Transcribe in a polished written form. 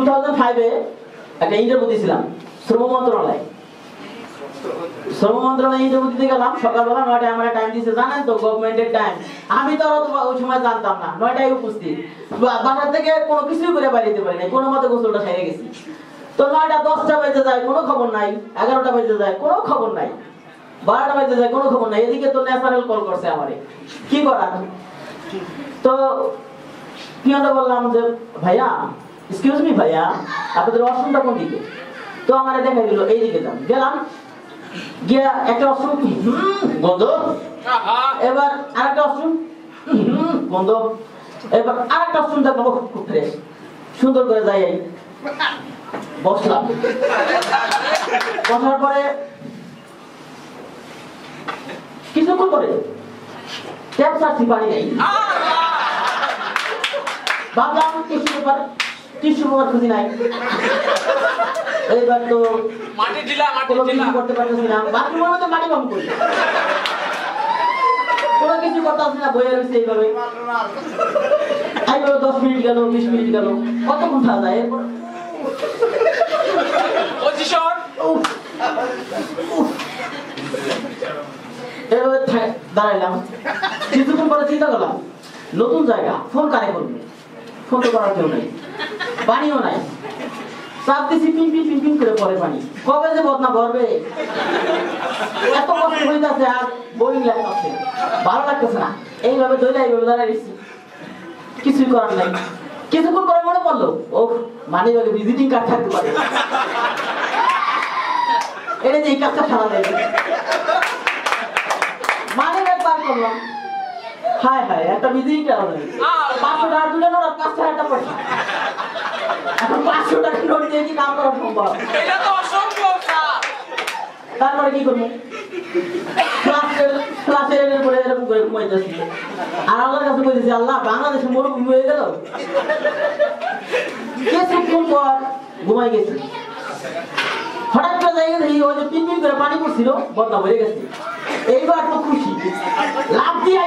2005 এ একটা ইন্টারভিউ দিয়েছিলাম শ্রম মন্ত্রণালয়ে। শ্রম মন্ত্রণালয়ে ইন্টারভিউ দিতে গেলাম, সকালবেলা 9টায় আমার টাইম দিয়েছে, জানেন তো গভর্নমেন্টের টাইম। আমি তো ওই সময় জানতাম না, 9টায় উপস্থিত। বাসা থেকে কোনো কিছুই করে বাড়িতে পারি না, কোনো মতে গোসলটা সেরে গেছি। তো 9টা 10টা বেজে যায়, কোনো খবর নাই। 11টা বেজে যায়, কোনো খবর নাই। 12টা বেজে যায়, কোনো খবর নাই। এদিকে তো ন্যাচারাল কল করছে আমারে, কি করার। তো পিয়নটা বললাম যে ভাইয়া, এক্সকিউজ মি ভাইয়া, আপনাদের ওয়াশরুমটা কোন দিকে? তো আমারে দেখাই দিল এইদিকে যান। গেলাম, গিয়া একটা ওয়াশরুম বন্ধ, এবার আরেকটা ওয়াশরুম বন্ধ, এবার আরেকটা ওয়াশরুম দেখলাম খুব ফ্রেশ, সুন্দর করে যাই বসলাম। বসার পরে কিছুক্ষণ পরে ট্যাপ চাচ্ছি, পানি নেই। ভাবলাম টিস্যু পেপার খুঁজি নাই, এইবার তো কোনো কিছু করতে পারতেছি না। বাথরুমের মধ্যে মাটি বন্ধ করি, কোনো কিছু করতে পারছি না, বইয়ে রয়েছে এইভাবে। 10 মিনিট গেল, 20 মিনিট গেল, কতক্ষণ থাকা যায়? এরপর দাঁড়াইলাম, কিছুক্ষণ পরে চিন্তা করলাম নতুন জায়গা, ফোন কারে করবে? ফোন তো করার কেউ নাই, পানিও নাই। চাপ দিছি, পিন পিন পিন পিন করে পরে পানি। কবে যে বদনা ভরবে, এত কষ্ট হইতেছে আর বোরিং লাগতেছে, ভালো লাগতেছে না। এইভাবে ধরে এইভাবে দাঁড়াইছি, কিছুই করার নাই। কিছুক্ষণ পরে মনে পড়লো, ও মানি ব্যাগে ভিজিটিং কার্ড থাকতে পারে, এটা যে এই কাজটা সারা দেবে। মানি ব্যাগ বার করলাম, হায় হায়, একটা ভিজিটিং কার্ড নেই। 500 টাকা দিলে না, 5,000 টাকা পয়সা। এখন 500 টাকা নোট দিয়ে কি কাম করা সম্ভব? এটা তো অসম্ভব স্যার। তারপরে কি করবো? ক্লাসের পরে এরকম করে ঘুমাইতেছি, আর আল্লাহর কাছে কইতেছি, আল্লাহ বাংলাদেশে মরুভূমি হয়ে গেল। কিছুক্ষণ পর ঘুমাই গেছি, হঠাৎ করে যাই গেছে ওই যে পিন পিন করে পানি পড়ছিল, বদনা ভরে গেছে। এইবার তো খুশি, লাভ দিয়ে